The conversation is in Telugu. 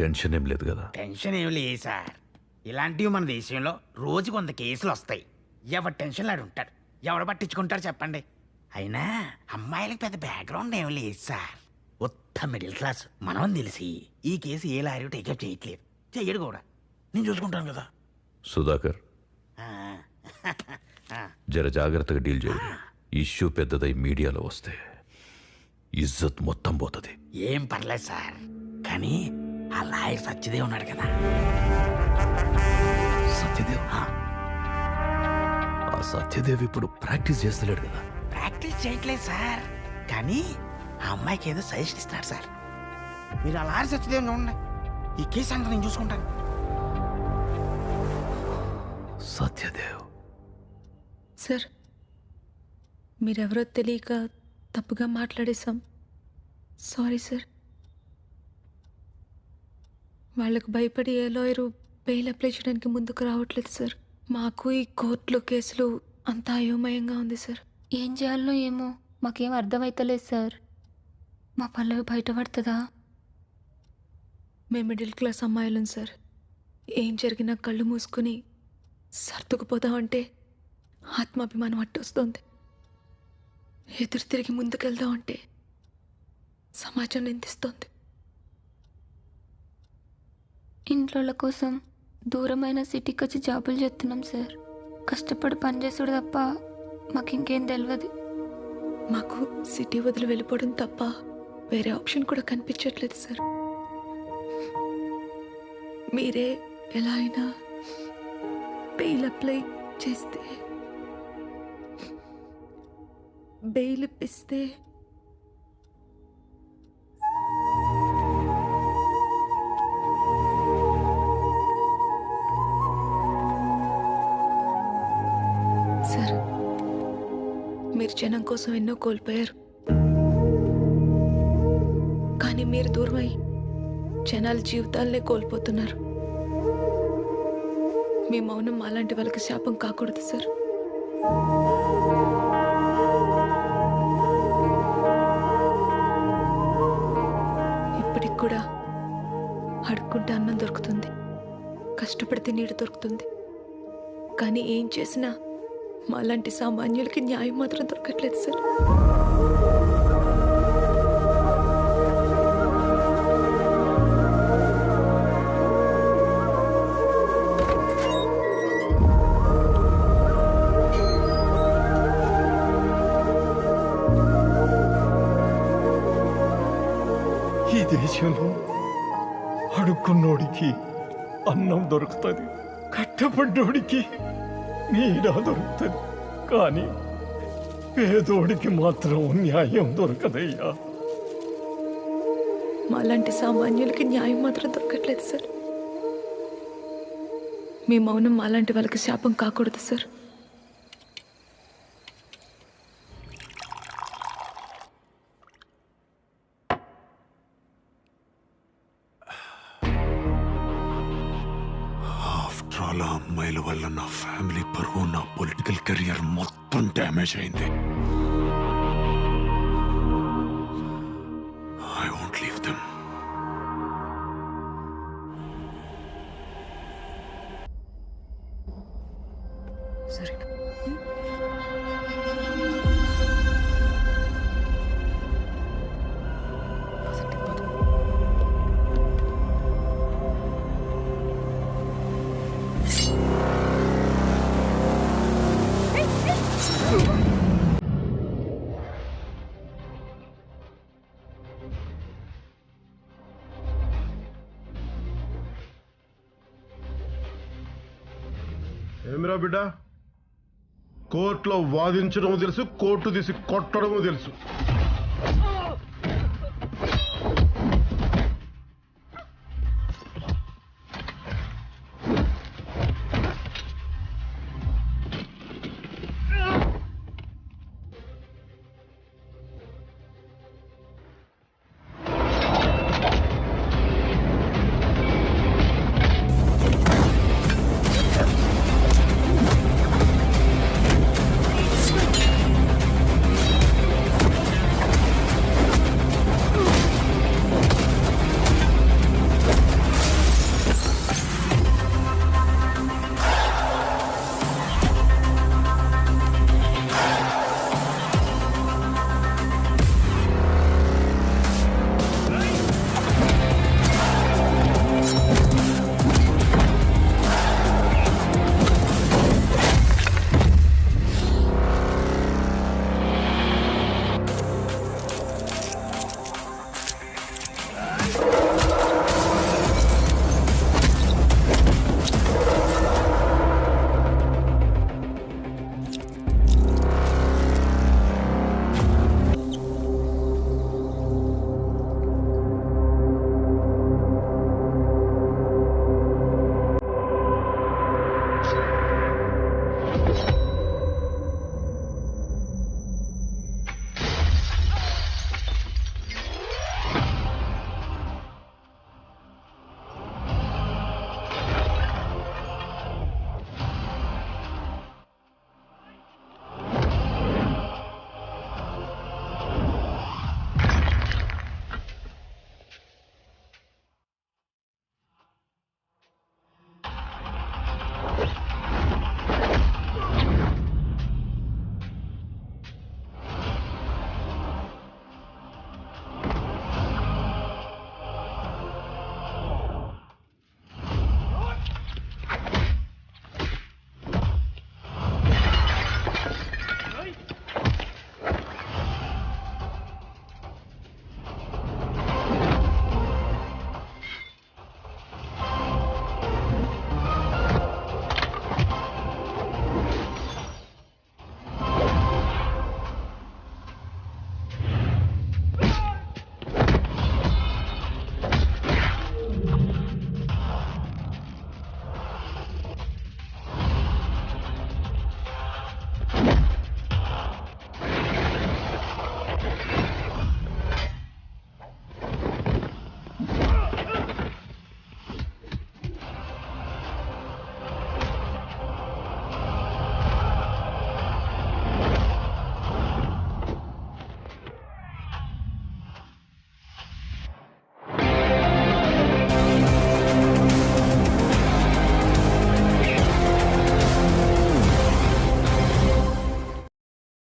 టెన్షన్ ఏం లేదు కదా? టెన్షన్ ఏం లేదు సార్. ఇలాంటివి మన దేశంలో రోజుకు 100 కేసులు వస్తాయి. ఎవరు టెన్షన్ లాడు ఉంటాడు, ఎవరు పట్టించుకుంటారు చెప్పండి. అయినా అమ్మాయిలకు పెద్ద బ్యాక్గ్రౌండ్ ఏం లేదు సార్. ఉత్త మిడిల్ క్లాస్. మనం తెలిసి ఈ కేసు ఏ లారీ టేకప్ చేయట్లేదు, చెయ్యడు కూడా. నేను చూసుకుంటాను కదా. సుధాకర్, జర జాగ్రత్తగా డీల్ చేయండి. ఇష్యూ పెద్దదై మీడియాలో వస్తే ఇజ్జత్ మొత్తం పోతుంది. ఏం పర్లేదు సార్, కానీ ఆ లాయర్ సత్యదేవ్ ఉన్నాడు కదా. సత్యదేవ్? ఆ సత్యదేవ్ ఇప్పుడు ప్రాక్టీస్ చేస్తలేడు కదా? ప్రాక్టీస్ చేయట్లేదు సార్, కానీ ఆ అమ్మాయికి ఏదో సజెషన్ ఇస్తున్నాడు సార్. మీరు ఆ లాయర్ సత్యదేవ్ చూడండి, ఈ కేసు అంతా నేను చూసుకుంటాను. సత్యదేవ్ సార్, మీరెవరో తెలియక తప్పుగా మాట్లాడేశాం. Sorry sir. వాళ్ళకు భయపడి ఏ లాయరు బెయిల్ అప్లై చేయడానికి ముందుకు రావట్లేదు సార్. మాకు ఈ కోర్టులో కేసులు అంతా అయోమయంగా ఉంది సార్. ఏం చేయాలనో ఏమో మాకేం అర్థమవుతలేదు సార్. మా పల్లవి బయటపడుతుందా? మేము మిడిల్ క్లాస్ అమ్మాయిలం సార్. ఏం జరిగినా కళ్ళు మూసుకుని సర్దుకుపోదామంటే ఆత్మాభిమానం అట్టొస్తుంది. ఎదురు తిరిగి ముందుకెళ్దామంటే సమాజం నిందిస్తోంది. ఇంట్లో కోసం దూరమైన సిటీకి వచ్చి జాబులు చేస్తున్నాం సార్. కష్టపడి పనిచేసుడు తప్ప మాకు ఇంకేం తెలియదు. మాకు సిటీ వదిలి వెళ్ళిపోవడం తప్ప వేరే ఆప్షన్ కూడా కనిపించట్లేదు సార్. మీరే ఎలా అయినా బెయిల్ అప్లై చేస్తే, బెయిల్ ఇప్పిస్తే సార్, మీరు జనం కోసం ఎన్నో కోల్పోయారు, కానీ మీరు దూరమై జనాల జీవితాలనే కోల్పోతున్నారు. మీ మౌనం అలాంటి వాళ్ళకి శాపం కాకూడదు సార్. ఇప్పటికి కూడా అడుక్కుంటే అన్నం దొరుకుతుంది, కష్టపడితే నీడ దొరుకుతుంది. కానీ ఏం చేసినా మాలాంటి సామాన్యులకి న్యాయం మాత్రం దొరకట్లేదు సార్. ఈ దేశంలో అడుక్కున్నోడికి అన్నం దొరుకుతుంది, కట్టపడ్డోడికి నీడ దొరుకుతుంది, కానీ పేదోడికి మాత్రం న్యాయం దొరకదయ్యా. మాలాంటి సామాన్యులకి న్యాయం మాత్రం దొరకట్లేదు సార్. మీ మౌనం మాలాంటి వాళ్ళకి శాపం కాకూడదు సార్. చాలా అమ్మాయిల వల్ల నా ఫ్యామిలీ పరువు, నా పొలిటికల్ కెరియర్ మొత్తం డ్యామేజ్ అయింది. I won't leave them. సరే, ఏమిరా బిడ్డ, కోర్టులో వాదించడము తెలుసు, కోర్టు తీసి కొట్టడము తెలుసు.